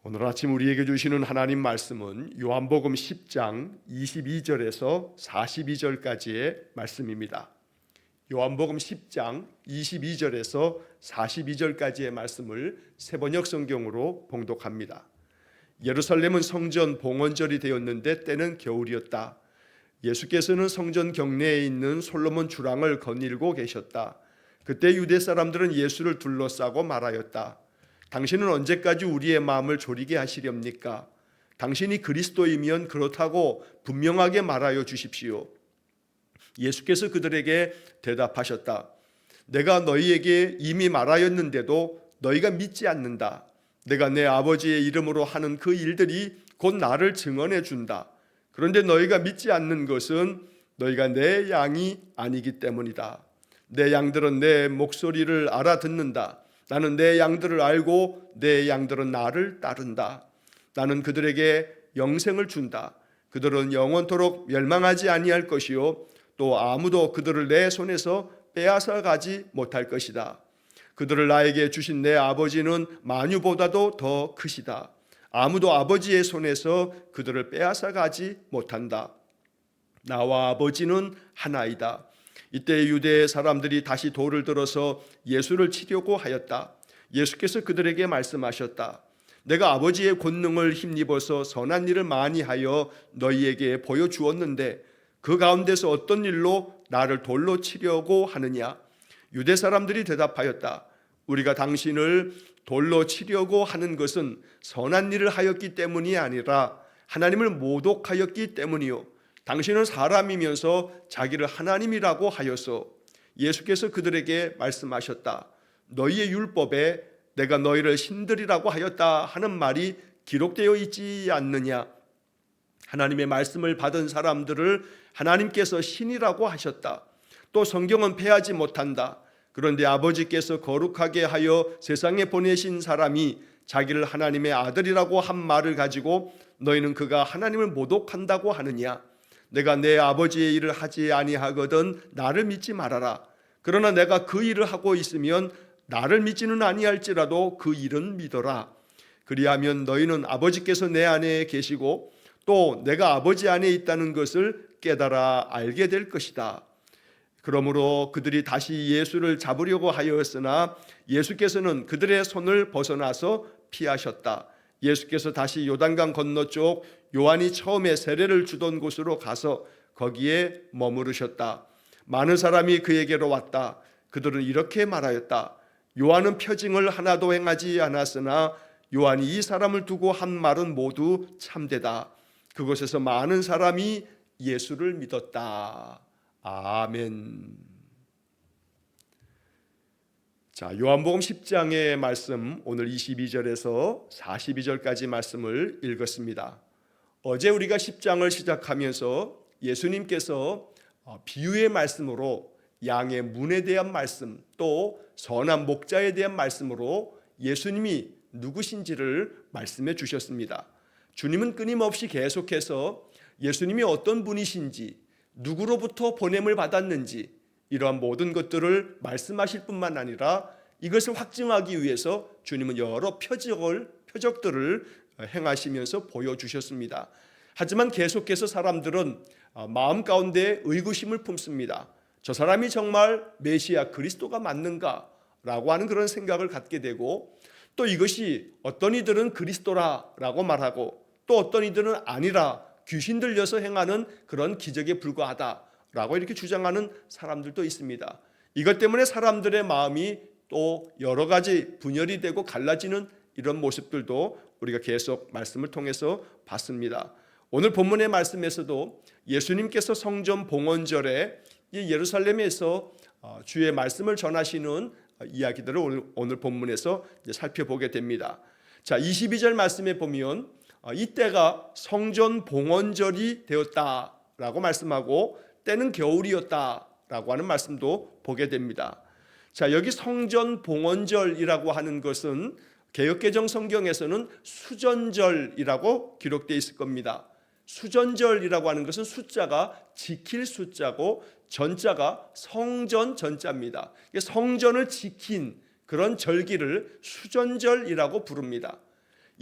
오늘 아침 우리에게 주시는 하나님 말씀은 요한복음 10장 22절에서 42절까지의 말씀입니다. 요한복음 10장 22절에서 42절까지의 말씀을 새번역 성경으로 봉독합니다. 예루살렘은 성전 봉헌절이 되었는데 때는 겨울이었다. 예수께서는 성전 경내에 있는 솔로몬 주랑을 거닐고 계셨다. 그때 유대 사람들은 예수를 둘러싸고 말하였다. 당신은 언제까지 우리의 마음을 졸이게 하시렵니까? 당신이 그리스도이면 그렇다고 분명하게 말하여 주십시오. 예수께서 그들에게 대답하셨다. 내가 너희에게 이미 말하였는데도 너희가 믿지 않는다. 내가 내 아버지의 이름으로 하는 그 일들이 곧 나를 증언해 준다. 그런데 너희가 믿지 않는 것은 너희가 내 양이 아니기 때문이다. 내 양들은 내 목소리를 알아듣는다. 나는 내 양들을 알고 내 양들은 나를 따른다. 나는 그들에게 영생을 준다. 그들은 영원토록 멸망하지 아니할 것이요 또 아무도 그들을 내 손에서 빼앗아 가지 못할 것이다. 그들을 나에게 주신 내 아버지는 만유보다도 더 크시다. 아무도 아버지의 손에서 그들을 빼앗아 가지 못한다. 나와 아버지는 하나이다. 이때 유대 사람들이 다시 돌을 들어서 예수를 치려고 하였다. 예수께서 그들에게 말씀하셨다. 내가 아버지의 권능을 힘입어서 선한 일을 많이 하여 너희에게 보여주었는데 그 가운데서 어떤 일로 나를 돌로 치려고 하느냐? 유대 사람들이 대답하였다. 우리가 당신을 돌로 치려고 하는 것은 선한 일을 하였기 때문이 아니라 하나님을 모독하였기 때문이요. 당신은 사람이면서 자기를 하나님이라고 하여서 예수께서 그들에게 말씀하셨다. 너희의 율법에 내가 너희를 신들이라고 하였다 하는 말이 기록되어 있지 않느냐? 하나님의 말씀을 받은 사람들을 하나님께서 신이라고 하셨다. 또 성경은 패하지 못한다. 그런데 아버지께서 거룩하게 하여 세상에 보내신 사람이 자기를 하나님의 아들이라고 한 말을 가지고 너희는 그가 하나님을 모독한다고 하느냐? 내가 내 아버지의 일을 하지 아니하거든 나를 믿지 말아라. 그러나 내가 그 일을 하고 있으면 나를 믿지는 아니할지라도 그 일은 믿어라. 그리하면 너희는 아버지께서 내 안에 계시고 또 내가 아버지 안에 있다는 것을 깨달아 알게 될 것이다. 그러므로 그들이 다시 예수를 잡으려고 하였으나 예수께서는 그들의 손을 벗어나서 피하셨다. 예수께서 다시 요단강 건너쪽 요한이 처음에 세례를 주던 곳으로 가서 거기에 머무르셨다. 많은 사람이 그에게로 왔다. 그들은 이렇게 말하였다. 요한은 표징을 하나도 행하지 않았으나 요한이 이 사람을 두고 한 말은 모두 참되다. 그곳에서 많은 사람이 예수를 믿었다. 아멘. 자, 요한복음 10장의 말씀 오늘 22절에서 42절까지 말씀을 읽었습니다. 어제 우리가 10장을 시작하면서 예수님께서 비유의 말씀으로 양의 문에 대한 말씀 또 선한 목자에 대한 말씀으로 예수님이 누구신지를 말씀해 주셨습니다. 주님은 끊임없이 계속해서 예수님이 어떤 분이신지 누구로부터 보냄을 받았는지 이러한 모든 것들을 말씀하실 뿐만 아니라 이것을 확증하기 위해서 주님은 여러 표적들을 행하시면서 보여주셨습니다. 하지만 계속해서 사람들은 마음 가운데 의구심을 품습니다. 저 사람이 정말 메시아 그리스도가 맞는가? 라고 하는 그런 생각을 갖게 되고 또 이것이 어떤 이들은 그리스도라고 말하고 또 어떤 이들은 아니라 귀신 들려서 행하는 그런 기적에 불과하다라고 이렇게 주장하는 사람들도 있습니다. 이것 때문에 사람들의 마음이 또 여러 가지 분열이 되고 갈라지는 이런 모습들도 우리가 계속 말씀을 통해서 봤습니다. 오늘 본문의 말씀에서도 예수님께서 성전 봉헌절에 예루살렘에서 주의 말씀을 전하시는 이야기들을 오늘 본문에서 살펴보게 됩니다. 자, 22절 말씀에 보면 이때가 성전 봉헌절이 되었다라고 말씀하고 때는 겨울이었다라고 하는 말씀도 보게 됩니다. 자, 여기 성전 봉헌절이라고 하는 것은 개역개정 성경에서는 수전절이라고 기록되어 있을 겁니다. 수전절이라고 하는 것은 숫자가 지킬 숫자고 전자가 성전 전자입니다. 성전을 지킨 그런 절기를 수전절이라고 부릅니다.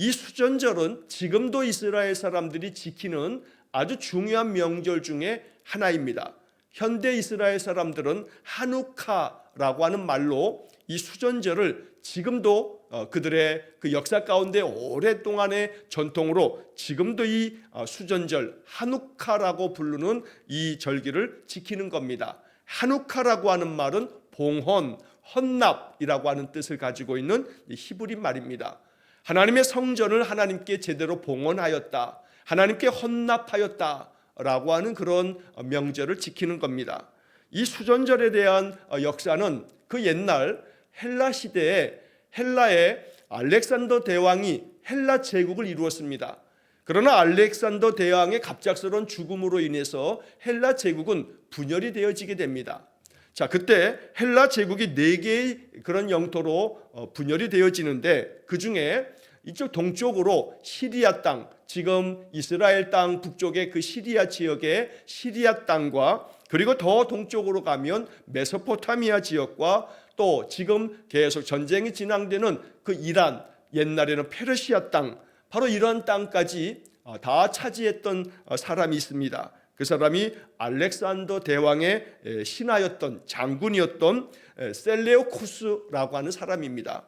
이 수전절은 지금도 이스라엘 사람들이 지키는 아주 중요한 명절 중에 하나입니다. 현대 이스라엘 사람들은 하누카라고 하는 말로 이 수전절을 지금도 그들의 그 역사 가운데 오랫동안의 전통으로 지금도 이 수전절 하누카라고 부르는 이 절기를 지키는 겁니다. 하누카라고 하는 말은 봉헌, 헌납이라고 하는 뜻을 가지고 있는 히브리 말입니다. 하나님의 성전을 하나님께 제대로 봉헌하였다, 하나님께 헌납하였다라고 하는 그런 명절을 지키는 겁니다. 이 수전절에 대한 역사는 그 옛날 헬라 시대에 헬라의 알렉산더 대왕이 헬라 제국을 이루었습니다. 그러나 알렉산더 대왕의 갑작스러운 죽음으로 인해서 헬라 제국은 분열이 되어지게 됩니다. 자, 그때 헬라 제국이 4개의 그런 영토로 분열이 되어지는데, 그 중에 이쪽 동쪽으로 시리아 땅, 지금 이스라엘 땅 북쪽의 그 시리아 지역의 시리아 땅과, 그리고 더 동쪽으로 가면 메소포타미아 지역과, 또 지금 계속 전쟁이 진행되는 그 이란, 옛날에는 페르시아 땅, 바로 이런 땅까지 다 차지했던 사람이 있습니다. 그 사람이 알렉산더 대왕의 신하였던, 장군이었던 셀레우쿠스라고 하는 사람입니다.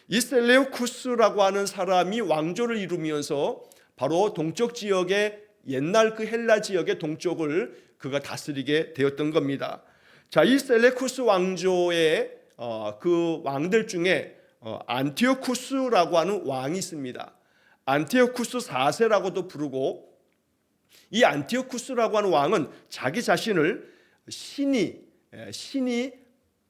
이 셀레우쿠스라고 하는 사람이 왕조를 이루면서 바로 동쪽 지역의, 옛날 그 헬라 지역의 동쪽을 그가 다스리게 되었던 겁니다. 자, 이 셀레우쿠스 왕조의 그 왕들 중에 안티오쿠스라고 하는 왕이 있습니다. 안티오쿠스 4세라고도 부르고, 이 안티오쿠스라고 하는 왕은 자기 자신을 신이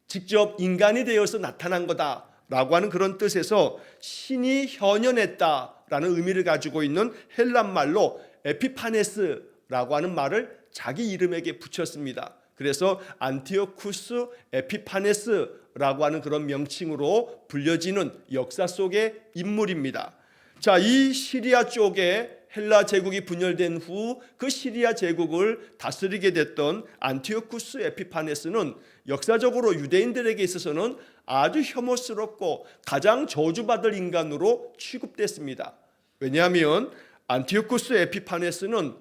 직접 인간이 되어서 나타난 거다라고 하는 그런 뜻에서 신이 현현했다라는 의미를 가지고 있는 헬란 말로 에피파네스라고 하는 말을 자기 이름에게 붙였습니다. 그래서 안티오쿠스 에피파네스라고 하는 그런 명칭으로 불려지는 역사 속의 인물입니다. 자, 이 시리아 쪽에 헬라 제국이 분열된 후 그 시리아 제국을 다스리게 됐던 안티오쿠스 에피파네스는 역사적으로 유대인들에게 있어서는 아주 혐오스럽고 가장 저주받을 인간으로 취급됐습니다. 왜냐하면 안티오쿠스 에피파네스는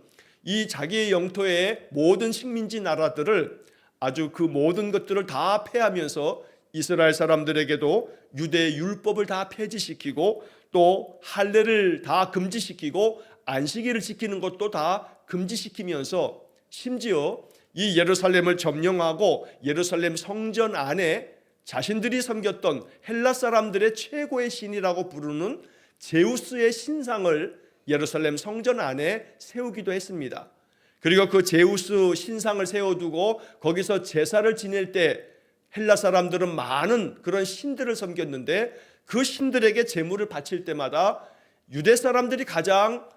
이 자기의 영토의 모든 식민지 나라들을, 아주 그 모든 것들을 다 폐하면서 이스라엘 사람들에게도 유대 율법을 다 폐지시키고, 또 할례를 다 금지시키고, 안식일을 지키는 것도 다 금지시키면서, 심지어 이 예루살렘을 점령하고 예루살렘 성전 안에 자신들이 섬겼던 헬라 사람들의 최고의 신이라고 부르는 제우스의 신상을 예루살렘 성전 안에 세우기도 했습니다. 그리고 그 제우스 신상을 세워두고 거기서 제사를 지낼 때 헬라 사람들은 많은 그런 신들을 섬겼는데, 그 신들에게 제물을 바칠 때마다 유대 사람들이 가장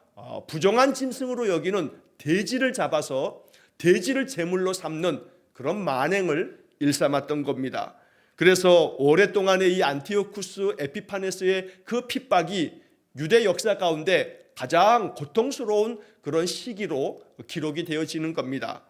부정한 짐승으로 여기는 돼지를 잡아서 돼지를 제물로 삼는 그런 만행을 일삼았던 겁니다. 그래서 오랫동안의 이 안티오쿠스 에피파네스의 그 핍박이 유대 역사 가운데 가장 고통스러운 그런 시기로 기록이 되어지는 겁니다.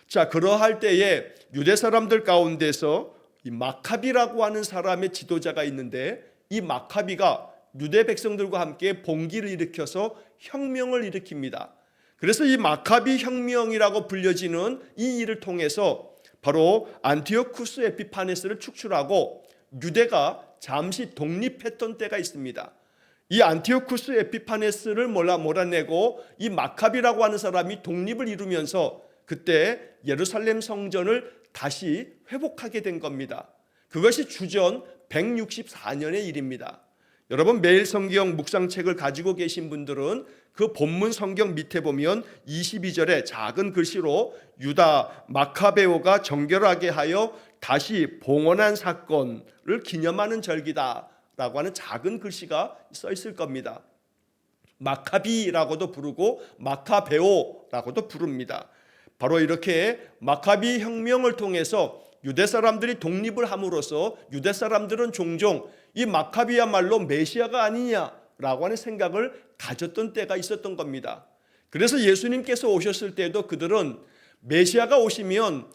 자, 그러할 때에 유대 사람들 가운데서 이 마카비라고 하는 사람의 지도자가 있는데, 이 마카비가 유대 백성들과 함께 봉기를 일으켜서 혁명을 일으킵니다. 그래서 이 마카비 혁명이라고 불려지는 이 일을 통해서 바로 안티오쿠스 에피파네스를 축출하고 유대가 잠시 독립했던 때가 있습니다. 이 안티오쿠스 에피파네스를 몰아내고 이 마카비라고 하는 사람이 독립을 이루면서 그때 예루살렘 성전을 다시 회복하게 된 겁니다. 그것이 주전 164년의 일입니다. 여러분, 매일 성경 묵상책을 가지고 계신 분들은 그 본문 성경 밑에 보면 22절에 작은 글씨로 유다 마카베오가 정결하게 하여 다시 봉헌한 사건을 기념하는 절기다 라고 하는 작은 글씨가 써 있을 겁니다. 마카비라고도 부르고 마카베오라고도 부릅니다. 바로 이렇게 마카비 혁명을 통해서 유대 사람들이 독립을 함으로써 유대 사람들은 종종 이 마카비야말로 메시아가 아니냐라고 하는 생각을 가졌던 때가 있었던 겁니다. 그래서 예수님께서 오셨을 때도 그들은 메시아가 오시면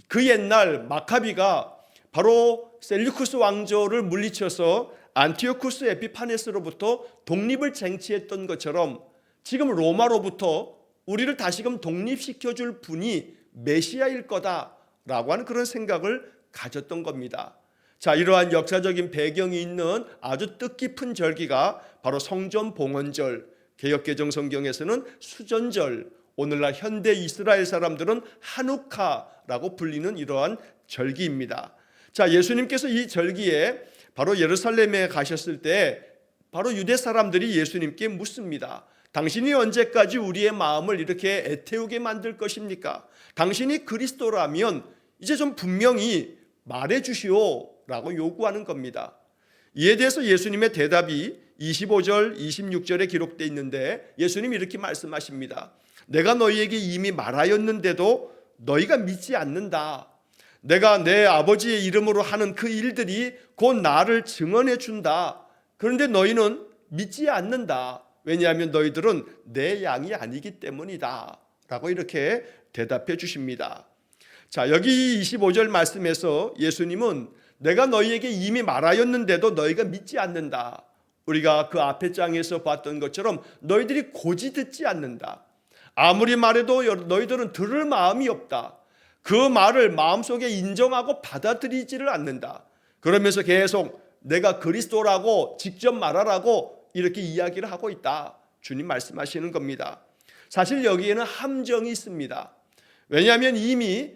그 옛날 마카비가 바로 셀류쿠스 왕조를 물리쳐서 안티오쿠스 에피파네스로부터 독립을 쟁취했던 것처럼 지금 로마로부터 우리를 다시금 독립시켜줄 분이 메시아일 거다라고 하는 그런 생각을 가졌던 겁니다. 자, 이러한 역사적인 배경이 있는 아주 뜻깊은 절기가 바로 성전봉헌절, 개역개정 성경에서는 수전절, 오늘날 현대 이스라엘 사람들은 하누카라고 불리는 이러한 절기입니다. 자, 예수님께서 이 절기에 바로 예루살렘에 가셨을 때 바로 유대 사람들이 예수님께 묻습니다. 당신이 언제까지 우리의 마음을 이렇게 애태우게 만들 것입니까? 당신이 그리스도라면 이제 좀 분명히 말해 주시오 라고 요구하는 겁니다. 이에 대해서 예수님의 대답이 25절, 26절에 기록되어 있는데 예수님이 이렇게 말씀하십니다. 내가 너희에게 이미 말하였는데도 너희가 믿지 않는다. 내가 내 아버지의 이름으로 하는 그 일들이 곧 나를 증언해 준다. 그런데 너희는 믿지 않는다. 왜냐하면 너희들은 내 양이 아니기 때문이다 라고 이렇게 대답해 주십니다. 자, 여기 25절 말씀에서 예수님은 내가 너희에게 이미 말하였는데도 너희가 믿지 않는다. 우리가 그 앞에 장에서 봤던 것처럼 너희들이 고지 듣지 않는다. 아무리 말해도 너희들은 들을 마음이 없다. 그 말을 마음속에 인정하고 받아들이지를 않는다. 그러면서 계속 내가 그리스도라고 직접 말하라고 이렇게 이야기를 하고 있다. 주님 말씀하시는 겁니다. 사실 여기에는 함정이 있습니다. 왜냐하면 이미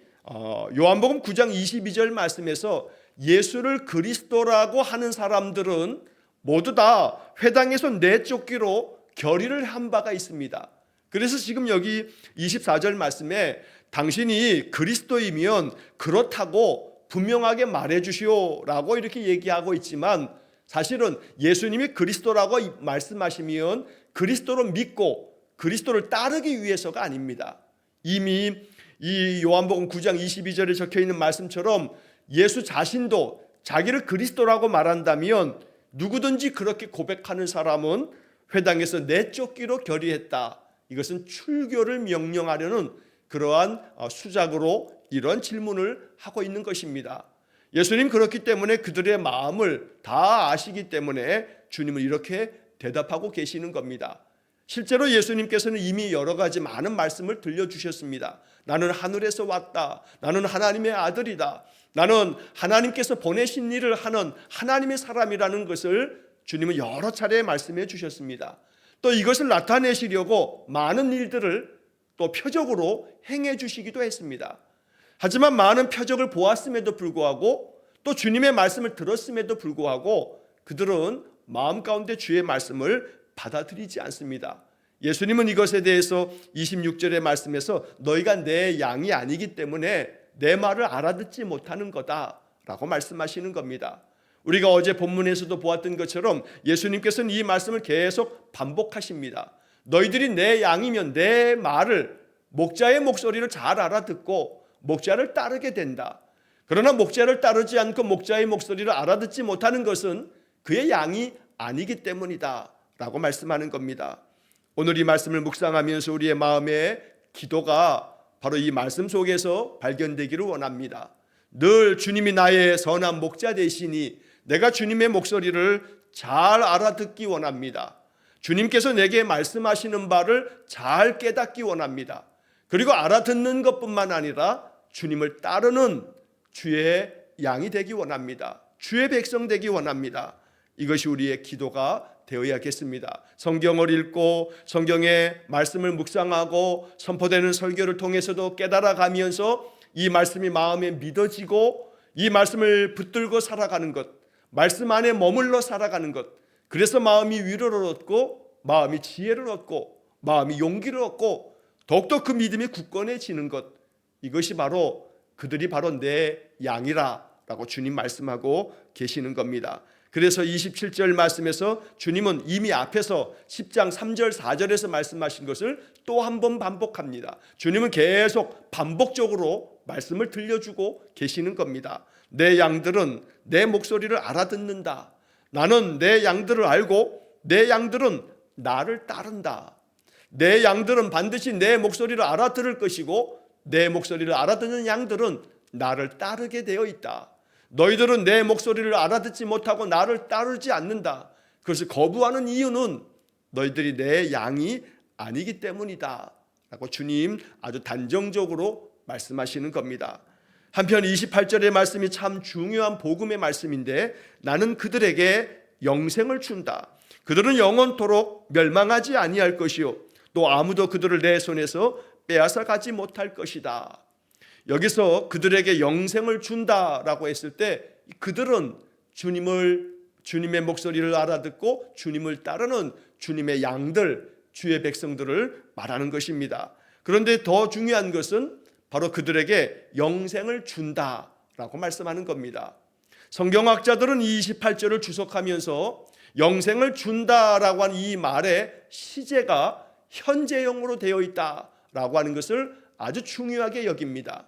요한복음 9장 22절 말씀에서 예수를 그리스도라고 하는 사람들은 모두 다 회당에서 내쫓기로 결의를 한 바가 있습니다. 그래서 지금 여기 24절 말씀에 당신이 그리스도이면 그렇다고 분명하게 말해 주시오라고 이렇게 얘기하고 있지만 사실은 예수님이 그리스도라고 말씀하시면 그리스도로 믿고 그리스도를 따르기 위해서가 아닙니다. 이미 이 요한복음 9장 22절에 적혀있는 말씀처럼 예수 자신도 자기를 그리스도라고 말한다면 누구든지 그렇게 고백하는 사람은 회당에서 내쫓기로 결의했다. 이것은 출교를 명령하려는 그러한 수작으로 이런 질문을 하고 있는 것입니다. 예수님 그렇기 때문에 그들의 마음을 다 아시기 때문에 주님은 이렇게 대답하고 계시는 겁니다. 실제로 예수님께서는 이미 여러 가지 많은 말씀을 들려주셨습니다. 나는 하늘에서 왔다. 나는 하나님의 아들이다. 나는 하나님께서 보내신 일을 하는 하나님의 사람이라는 것을 주님은 여러 차례 말씀해 주셨습니다. 또 이것을 나타내시려고 많은 일들을 또 표적으로 행해 주시기도 했습니다. 하지만 많은 표적을 보았음에도 불구하고 또 주님의 말씀을 들었음에도 불구하고 그들은 마음 가운데 주의 말씀을 받아들이지 않습니다. 예수님은 이것에 대해서 26절의 말씀에서 너희가 내 양이 아니기 때문에 내 말을 알아듣지 못하는 거다라고 말씀하시는 겁니다. 우리가 어제 본문에서도 보았던 것처럼 예수님께서는 이 말씀을 계속 반복하십니다. 너희들이 내 양이면 내 말을 목자의 목소리를 잘 알아듣고 목자를 따르게 된다. 그러나 목자를 따르지 않고 목자의 목소리를 알아듣지 못하는 것은 그의 양이 아니기 때문이다 라고 말씀하는 겁니다. 오늘 이 말씀을 묵상하면서 우리의 마음의 기도가 바로 이 말씀 속에서 발견되기를 원합니다. 늘 주님이 나의 선한 목자 되시니 내가 주님의 목소리를 잘 알아듣기 원합니다. 주님께서 내게 말씀하시는 바를 잘 깨닫기 원합니다. 그리고 알아듣는 것뿐만 아니라 주님을 따르는 주의 양이 되기 원합니다. 주의 백성 되기 원합니다. 이것이 우리의 기도가 되어야겠습니다. 성경을 읽고 성경의 말씀을 묵상하고 선포되는 설교를 통해서도 깨달아가면서 이 말씀이 마음에 믿어지고 이 말씀을 붙들고 살아가는 것, 말씀 안에 머물러 살아가는 것, 그래서 마음이 위로를 얻고 마음이 지혜를 얻고 마음이 용기를 얻고 더욱더 그 믿음이 굳건해지는 것, 이것이 바로 그들이 바로 내 양이라 라고 주님 말씀하고 계시는 겁니다. 그래서 27절 말씀에서 주님은 이미 앞에서 10장 3절 4절에서 말씀하신 것을 또 한 번 반복합니다. 주님은 계속 반복적으로 말씀을 들려주고 계시는 겁니다. 내 양들은 내 목소리를 알아듣는다. 나는 내 양들을 알고 내 양들은 나를 따른다. 내 양들은 반드시 내 목소리를 알아들을 것이고 내 목소리를 알아듣는 양들은 나를 따르게 되어 있다. 너희들은 내 목소리를 알아듣지 못하고 나를 따르지 않는다. 그것을 거부하는 이유는 너희들이 내 양이 아니기 때문이다 라고 주님 아주 단정적으로 말씀하시는 겁니다. 한편 28절의 말씀이 참 중요한 복음의 말씀인데, 나는 그들에게 영생을 준다. 그들은 영원토록 멸망하지 아니할 것이요 또 아무도 그들을 내 손에서 빼앗아 가지 못할 것이다. 여기서 그들에게 영생을 준다라고 했을 때 그들은 주님의 목소리를 알아듣고 주님을 따르는 주님의 양들, 주의 백성들을 말하는 것입니다. 그런데 더 중요한 것은 바로 그들에게 영생을 준다라고 말씀하는 겁니다. 성경학자들은 이 28절을 주석하면서 영생을 준다라고 하는 이 말의 시제가 현재형으로 되어 있다라고 하는 것을 아주 중요하게 여깁니다.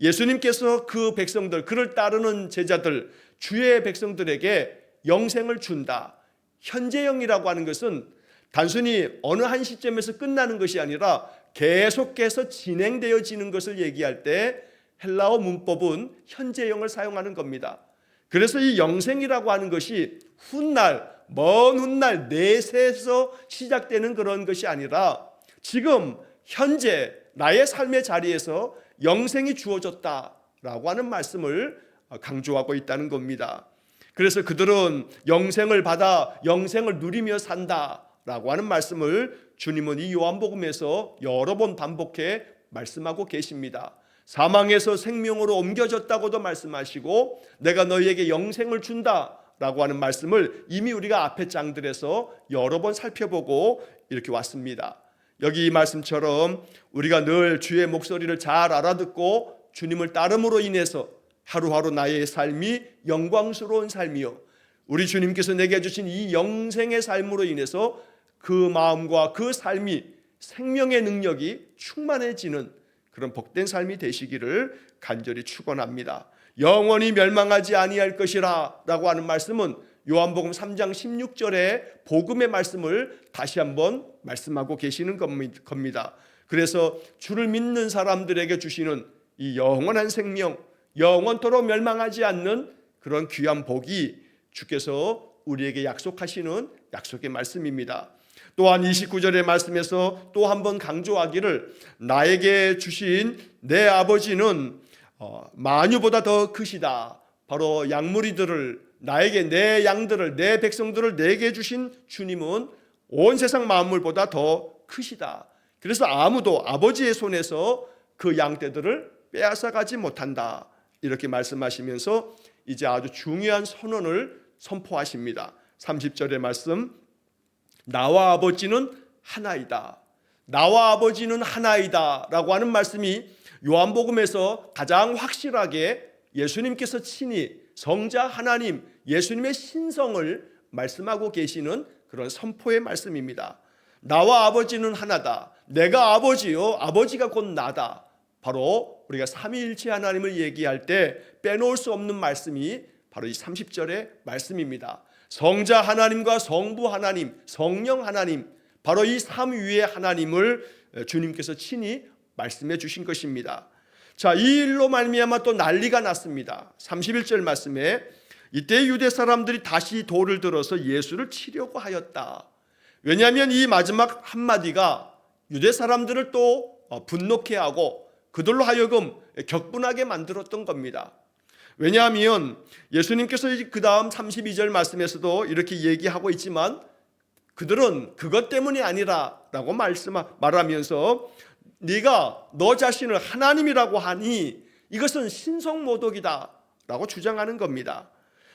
예수님께서 그 백성들, 그를 따르는 제자들, 주의 백성들에게 영생을 준다. 현재형이라고 하는 것은 단순히 어느 한 시점에서 끝나는 것이 아니라 계속해서 진행되어지는 것을 얘기할 때 헬라어 문법은 현재형을 사용하는 겁니다. 그래서 이 영생이라고 하는 것이 훗날, 먼 훗날 내세에서 시작되는 그런 것이 아니라 지금 현재 나의 삶의 자리에서 영생이 주어졌다라고 하는 말씀을 강조하고 있다는 겁니다. 그래서 그들은 영생을 받아 영생을 누리며 산다라고 하는 말씀을 주님은 이 요한복음에서 여러 번 반복해 말씀하고 계십니다. 사망에서 생명으로 옮겨졌다고도 말씀하시고 내가 너희에게 영생을 준다라고 하는 말씀을 이미 우리가 앞의 장들에서 여러 번 살펴보고 이렇게 왔습니다. 여기 이 말씀처럼 우리가 늘 주의 목소리를 잘 알아듣고 주님을 따름으로 인해서 하루하루 나의 삶이 영광스러운 삶이요, 우리 주님께서 내게 주신 이 영생의 삶으로 인해서 그 마음과 그 삶이 생명의 능력이 충만해지는 그런 복된 삶이 되시기를 간절히 축원합니다. 영원히 멸망하지 아니할 것이라 라고 하는 말씀은 요한복음 3장 16절의 복음의 말씀을 다시 한번 말씀하고 계시는 겁니다. 그래서 주를 믿는 사람들에게 주시는 이 영원한 생명, 영원토록 멸망하지 않는 그런 귀한 복이 주께서 우리에게 약속하시는 약속의 말씀입니다. 또한 29절의 말씀에서 또 한 번 강조하기를 나에게 주신 내 아버지는 만유보다 더 크시다. 바로 양무리들을, 나에게 내 양들을, 내 백성들을 내게 주신 주님은 온 세상 만물보다 더 크시다. 그래서 아무도 아버지의 손에서 그 양떼들을 빼앗아가지 못한다. 이렇게 말씀하시면서 이제 아주 중요한 선언을 선포하십니다. 30절의 말씀, 나와 아버지는 하나이다. 나와 아버지는 하나이다 라고 하는 말씀이 요한복음에서 가장 확실하게 예수님께서 친히 성자 하나님, 예수님의 신성을 말씀하고 계시는 그런 선포의 말씀입니다. 나와 아버지는 하나다. 내가 아버지요, 아버지가 곧 나다. 바로 우리가 삼위일체 하나님을 얘기할 때 빼놓을 수 없는 말씀이 바로 이 30절의 말씀입니다. 성자 하나님과 성부 하나님, 성령 하나님, 바로 이 삼위의 하나님을 주님께서 친히 말씀해 주신 것입니다. 자, 이 일로 말미암아 또 난리가 났습니다. 31절 말씀에 이때 유대 사람들이 다시 돌을 들어서 예수를 치려고 하였다. 왜냐하면 이 마지막 한마디가 유대 사람들을 또 분노케 하고 그들로 하여금 격분하게 만들었던 겁니다. 왜냐하면 예수님께서 그 다음 32절 말씀에서도 이렇게 얘기하고 있지만 그들은 그것 때문이 아니라 라고 말하면서 네가 너 자신을 하나님이라고 하니 이것은 신성모독이다 라고 주장하는 겁니다.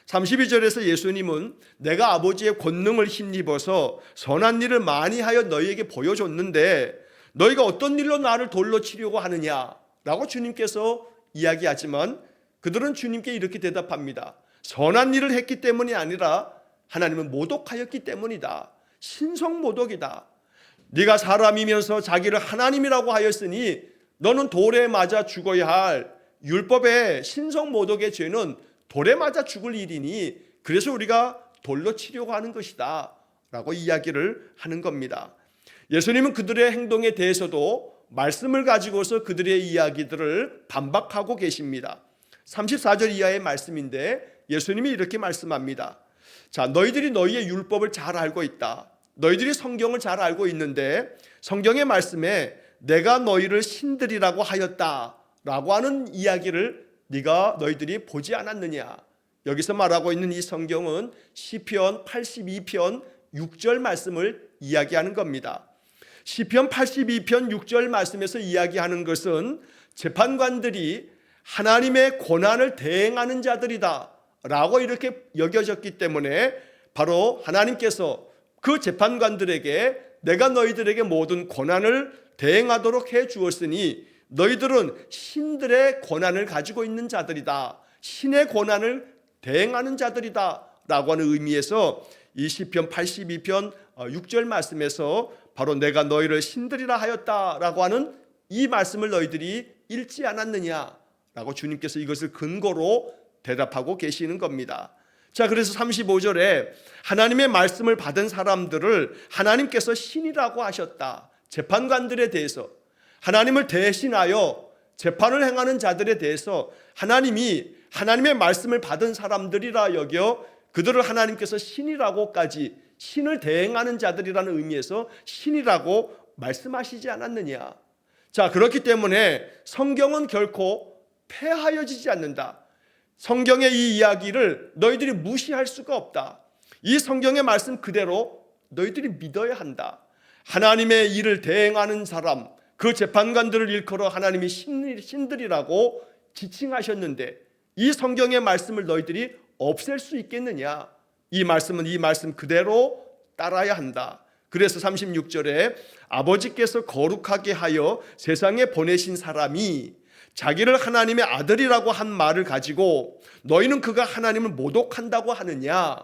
32절에서 예수님은 내가 아버지의 권능을 힘입어서 선한 일을 많이 하여 너희에게 보여줬는데 너희가 어떤 일로 나를 돌로 치려고 하느냐 라고 주님께서 이야기하지만 그들은 주님께 이렇게 대답합니다. 선한 일을 했기 때문이 아니라 하나님은 모독하였기 때문이다. 신성모독이다. 네가 사람이면서 자기를 하나님이라고 하였으니 너는 돌에 맞아 죽어야 할 율법의 신성모독의 죄는 돌에 맞아 죽을 일이니 그래서 우리가 돌로 치려고 하는 것이다 라고 이야기를 하는 겁니다. 예수님은 그들의 행동에 대해서도 말씀을 가지고서 그들의 이야기들을 반박하고 계십니다. 34절 이하의 말씀인데 예수님이 이렇게 말씀합니다. 자, 너희들이 너희의 율법을 잘 알고 있다. 너희들이 성경을 잘 알고 있는데 성경의 말씀에 내가 너희를 신들이라고 하였다라고 하는 이야기를 너희들이 보지 않았느냐. 여기서 말하고 있는 이 성경은 시편 82편 6절 말씀을 이야기하는 겁니다. 시편 82편 6절 말씀에서 이야기하는 것은 재판관들이 하나님의 고난을 대행하는 자들이다 라고 이렇게 여겨졌기 때문에 바로 하나님께서 그 재판관들에게 내가 너희들에게 모든 고난을 대행하도록 해 주었으니 너희들은 신들의 고난을 가지고 있는 자들이다, 신의 고난을 대행하는 자들이다 라고 하는 의미에서 이 시편 82편 6절 말씀에서 바로 내가 너희를 신들이라 하였다라고 하는 이 말씀을 너희들이 읽지 않았느냐 라고 주님께서 이것을 근거로 대답하고 계시는 겁니다. 자, 그래서 35절에 하나님의 말씀을 받은 사람들을 하나님께서 신이라고 하셨다. 재판관들에 대해서, 하나님을 대신하여 재판을 행하는 자들에 대해서 하나님이 하나님의 말씀을 받은 사람들이라 여겨 그들을 하나님께서 신이라고까지, 신을 대행하는 자들이라는 의미에서 신이라고 말씀하시지 않았느냐. 자, 그렇기 때문에 성경은 결코 폐하여지지 않는다. 성경의 이 이야기를 너희들이 무시할 수가 없다. 이 성경의 말씀 그대로 너희들이 믿어야 한다. 하나님의 일을 대행하는 사람, 그 재판관들을 일컬어 하나님이 신들이라고 지칭하셨는데 이 성경의 말씀을 너희들이 없앨 수 있겠느냐. 이 말씀은 이 말씀 그대로 따라야 한다. 그래서 36절에 아버지께서 거룩하게 하여 세상에 보내신 사람이 자기를 하나님의 아들이라고 한 말을 가지고 너희는 그가 하나님을 모독한다고 하느냐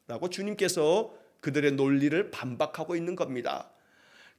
라고 주님께서 그들의 논리를 반박하고 있는 겁니다.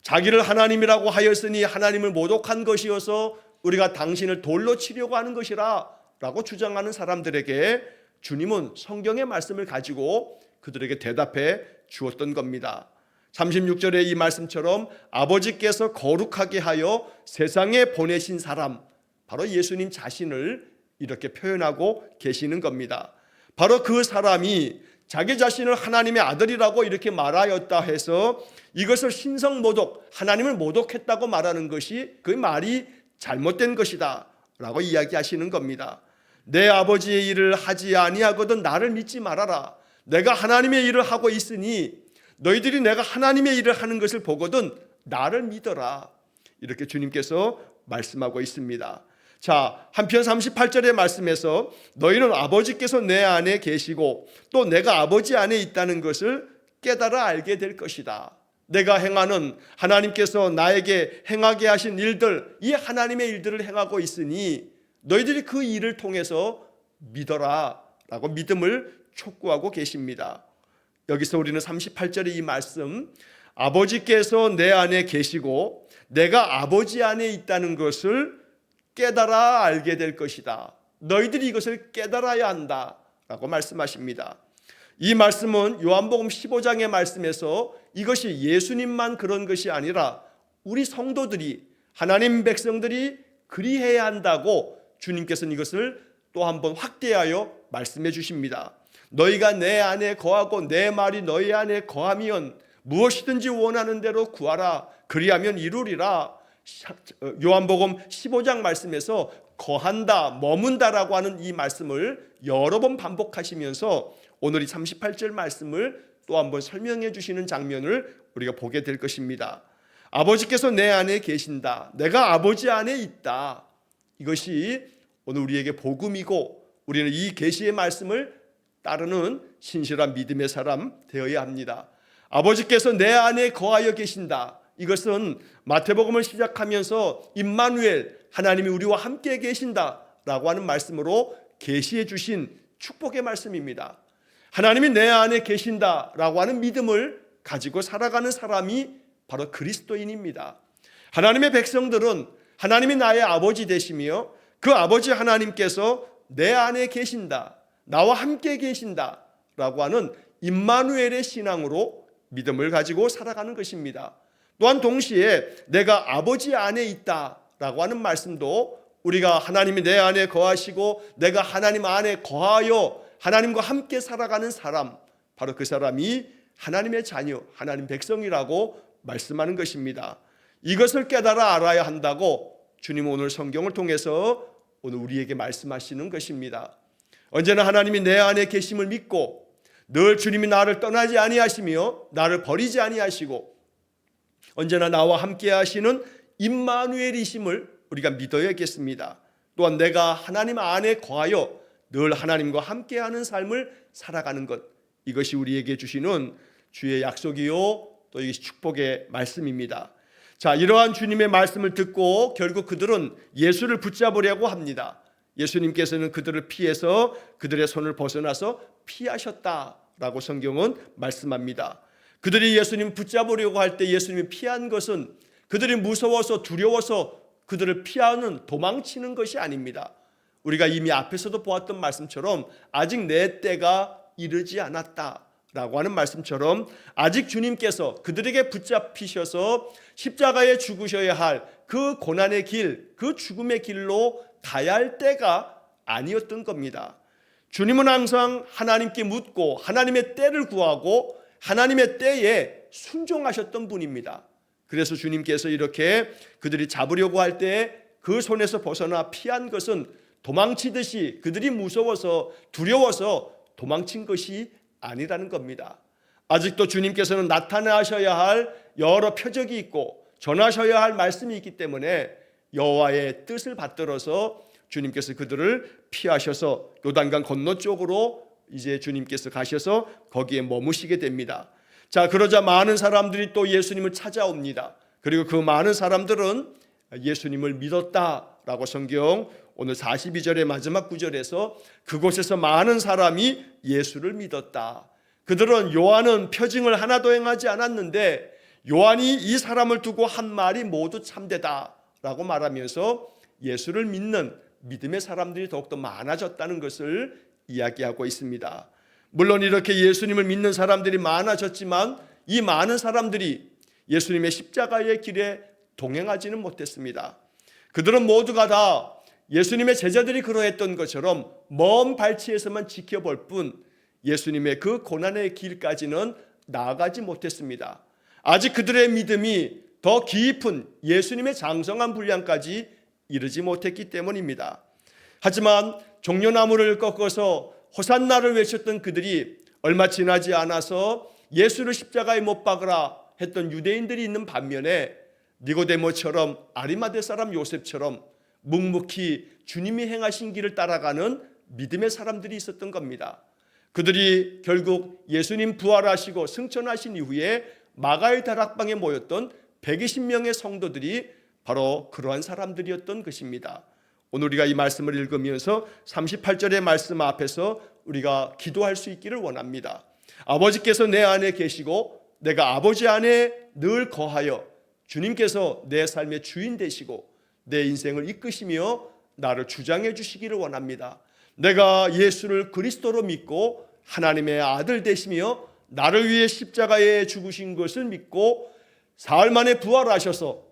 자기를 하나님이라고 하였으니 하나님을 모독한 것이어서 우리가 당신을 돌로 치려고 하는 것이라 라고 주장하는 사람들에게 주님은 성경의 말씀을 가지고 그들에게 대답해 주었던 겁니다. 36절의 이 말씀처럼 아버지께서 거룩하게 하여 세상에 보내신 사람, 바로 예수님 자신을 이렇게 표현하고 계시는 겁니다. 바로 그 사람이 자기 자신을 하나님의 아들이라고 이렇게 말하였다 해서 이것을 신성모독, 하나님을 모독했다고 말하는 것이 그 말이 잘못된 것이다 라고 이야기하시는 겁니다. 내 아버지의 일을 하지 아니하거든 나를 믿지 말아라. 내가 하나님의 일을 하고 있으니 너희들이 내가 하나님의 일을 하는 것을 보거든 나를 믿어라. 이렇게 주님께서 말씀하고 있습니다. 자, 한편 38절의 말씀에서 너희는 아버지께서 내 안에 계시고 또 내가 아버지 안에 있다는 것을 깨달아 알게 될 것이다. 내가 행하는 하나님께서 나에게 행하게 하신 일들, 이 하나님의 일들을 행하고 있으니 너희들이 그 일을 통해서 믿어라 라고 믿음을 촉구하고 계십니다. 여기서 우리는 38절의 이 말씀, 아버지께서 내 안에 계시고 내가 아버지 안에 있다는 것을 깨달아 알게 될 것이다. 너희들이 이것을 깨달아야 한다 라고 말씀하십니다. 이 말씀은 요한복음 15장의 말씀에서 이것이 예수님만 그런 것이 아니라 우리 성도들이, 하나님 백성들이 그리해야 한다고 주님께서는 이것을 또 한번 확대하여 말씀해 주십니다. 너희가 내 안에 거하고 내 말이 너희 안에 거하면 무엇이든지 원하는 대로 구하라. 그리하면 이루리라. 요한복음 15장 말씀에서 거한다, 머문다라고 하는 이 말씀을 여러 번 반복하시면서 오늘 이 38절 말씀을 또 한번 설명해 주시는 장면을 우리가 보게 될 것입니다. 아버지께서 내 안에 계신다. 내가 아버지 안에 있다. 이것이 오늘 우리에게 복음이고 우리는 이 계시의 말씀을 따르는 신실한 믿음의 사람 되어야 합니다. 아버지께서 내 안에 거하여 계신다. 이것은 마태복음을 시작하면서 임마누엘, 하나님이 우리와 함께 계신다라고 하는 말씀으로 계시해 주신 축복의 말씀입니다. 하나님이 내 안에 계신다라고 하는 믿음을 가지고 살아가는 사람이 바로 그리스도인입니다. 하나님의 백성들은 하나님이 나의 아버지 되시며 그 아버지 하나님께서 내 안에 계신다, 나와 함께 계신다라고 하는 임마누엘의 신앙으로 믿음을 가지고 살아가는 것입니다. 또한 동시에 내가 아버지 안에 있다라고 하는 말씀도 우리가 하나님이 내 안에 거하시고 내가 하나님 안에 거하여 하나님과 함께 살아가는 사람, 바로 그 사람이 하나님의 자녀, 하나님 백성이라고 말씀하는 것입니다. 이것을 깨달아 알아야 한다고 주님은 오늘 성경을 통해서 오늘 우리에게 말씀하시는 것입니다. 언제나 하나님이 내 안에 계심을 믿고 늘 주님이 나를 떠나지 아니하시며 나를 버리지 아니하시고 언제나 나와 함께 하시는 임마누엘이심을 우리가 믿어야겠습니다. 또한 내가 하나님 안에 거하여 늘 하나님과 함께하는 삶을 살아가는 것, 이것이 우리에게 주시는 주의 약속이요 또 이것이 축복의 말씀입니다. 자, 이러한 주님의 말씀을 듣고 결국 그들은 예수를 붙잡으려고 합니다. 예수님께서는 그들을 피해서 그들의 손을 벗어나서 피하셨다라고 성경은 말씀합니다. 그들이 예수님 붙잡으려고 할 때 예수님이 피한 것은 그들이 무서워서 두려워서 그들을 피하는 도망치는 것이 아닙니다. 우리가 이미 앞에서도 보았던 말씀처럼 아직 내 때가 이르지 않았다라고 하는 말씀처럼 아직 주님께서 그들에게 붙잡히셔서 십자가에 죽으셔야 할 그 고난의 길, 그 죽음의 길로 가야 할 때가 아니었던 겁니다. 주님은 항상 하나님께 묻고 하나님의 때를 구하고 하나님의 때에 순종하셨던 분입니다. 그래서 주님께서 이렇게 그들이 잡으려고 할 때 그 손에서 벗어나 피한 것은 도망치듯이 그들이 무서워서 두려워서 도망친 것이 아니라는 겁니다. 아직도 주님께서는 나타나셔야 할 여러 표적이 있고 전하셔야 할 말씀이 있기 때문에 여호와의 뜻을 받들어서 주님께서 그들을 피하셔서 요단강 건너쪽으로 이제 주님께서 가셔서 거기에 머무시게 됩니다. 자, 그러자 많은 사람들이 또 예수님을 찾아옵니다. 그리고 그 많은 사람들은 예수님을 믿었다라고 성경 오늘 42절의 마지막 구절에서 그곳에서 많은 사람이 예수를 믿었다. 그들은 요한은 표징을 하나도 행하지 않았는데 요한이 이 사람을 두고 한 말이 모두 참되다라고 말하면서 예수를 믿는 믿음의 사람들이 더욱더 많아졌다는 것을 이야기하고 있습니다. 물론 이렇게 예수님을 믿는 사람들이 많아졌지만 이 많은 사람들이 예수님의 십자가의 길에 동행하지는 못했습니다. 그들은 모두가 다 예수님의 제자들이 그러했던 것처럼 먼 발치에서만 지켜볼 뿐 예수님의 그 고난의 길까지는 나아가지 못했습니다. 아직 그들의 믿음이 더 깊은 예수님의 장성한 분량까지 이르지 못했기 때문입니다. 하지만 종려나무를 꺾어서 호산나를 외쳤던 그들이 얼마 지나지 않아서 예수를 십자가에 못 박으라 했던 유대인들이 있는 반면에 니고데모처럼 아리마대 사람 요셉처럼 묵묵히 주님이 행하신 길을 따라가는 믿음의 사람들이 있었던 겁니다. 그들이 결국 예수님 부활하시고 승천하신 이후에 마가의 다락방에 모였던 120명의 성도들이 바로 그러한 사람들이었던 것입니다. 오늘 우리가 이 말씀을 읽으면서 38절의 말씀 앞에서 우리가 기도할 수 있기를 원합니다. 아버지께서 내 안에 계시고 내가 아버지 안에 늘 거하여 주님께서 내 삶의 주인 되시고 내 인생을 이끄시며 나를 주장해 주시기를 원합니다. 내가 예수를 그리스도로 믿고 하나님의 아들 되시며 나를 위해 십자가에 죽으신 것을 믿고 사흘 만에 부활하셔서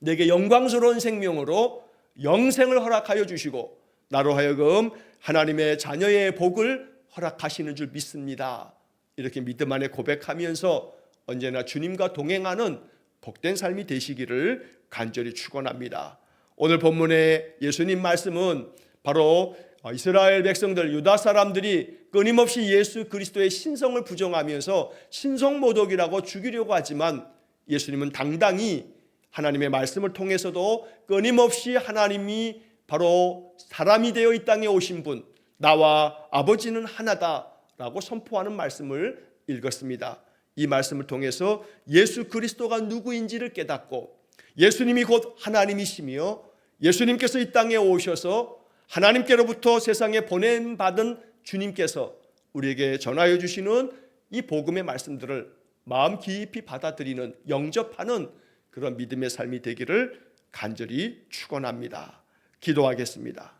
내게 영광스러운 생명으로 영생을 허락하여 주시고 나로 하여금 하나님의 자녀의 복을 허락하시는 줄 믿습니다. 이렇게 믿음 안에 고백하면서 언제나 주님과 동행하는 복된 삶이 되시기를 간절히 축원합니다. 오늘 본문의 예수님 말씀은 바로 이스라엘 백성들, 유다 사람들이 끊임없이 예수 그리스도의 신성을 부정하면서 신성모독이라고 죽이려고 하지만 예수님은 당당히 하나님의 말씀을 통해서도 끊임없이 하나님이 바로 사람이 되어 이 땅에 오신 분, 나와 아버지는 하나다라고 선포하는 말씀을 읽었습니다. 이 말씀을 통해서 예수 그리스도가 누구인지를 깨닫고 예수님이 곧 하나님이시며 예수님께서 이 땅에 오셔서 하나님께로부터 세상에 보냄받은 주님께서 우리에게 전하여 주시는 이 복음의 말씀들을 마음 깊이 받아들이는, 영접하는 그런 믿음의 삶이 되기를 간절히 축원합니다. 기도하겠습니다.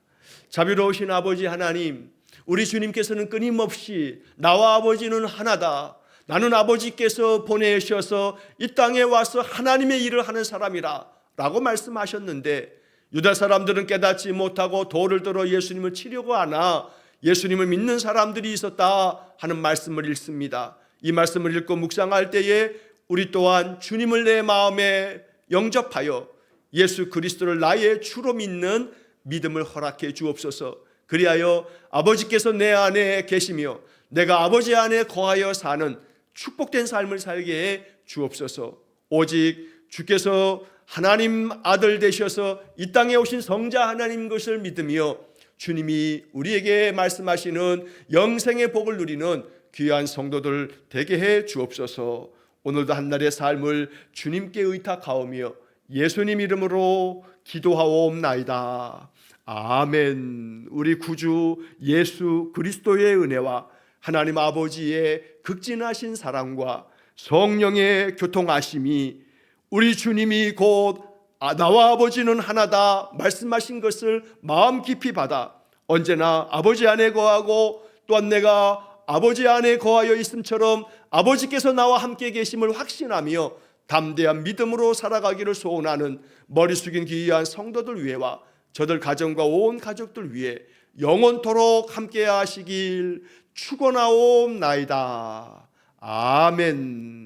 자비로우신 아버지 하나님, 우리 주님께서는 끊임없이 나와 아버지는 하나다, 나는 아버지께서 보내셔서 이 땅에 와서 하나님의 일을 하는 사람이라 라고 말씀하셨는데 유다 사람들은 깨닫지 못하고 돌을 들어 예수님을 치려고 하나 예수님을 믿는 사람들이 있었다 하는 말씀을 읽습니다. 이 말씀을 읽고 묵상할 때에 우리 또한 주님을 내 마음에 영접하여 예수 그리스도를 나의 주로 믿는 믿음을 허락해 주옵소서. 그리하여 아버지께서 내 안에 계시며 내가 아버지 안에 거하여 사는 축복된 삶을 살게 해 주옵소서. 오직 주께서 하나님 아들 되셔서 이 땅에 오신 성자 하나님 것을 믿으며 주님이 우리에게 말씀하시는 영생의 복을 누리는 귀한 성도들 되게 해 주옵소서. 오늘도 한날의 삶을 주님께 의탁하오며 예수님 이름으로 기도하옵나이다. 아멘. 우리 구주 예수 그리스도의 은혜와 하나님 아버지의 극진하신 사랑과 성령의 교통하심이 우리 주님이 곧 나와 아버지는 하나다 말씀하신 것을 마음 깊이 받아 언제나 아버지 안에 거하고 또한 내가 아버지 안에 거하여 있음처럼 아버지께서 나와 함께 계심을 확신하며 담대한 믿음으로 살아가기를 소원하는 머리 숙인 귀한 성도들 위해와 저들 가정과 온 가족들 위해 영원토록 함께 하시길 축원하옵나이다. 아멘.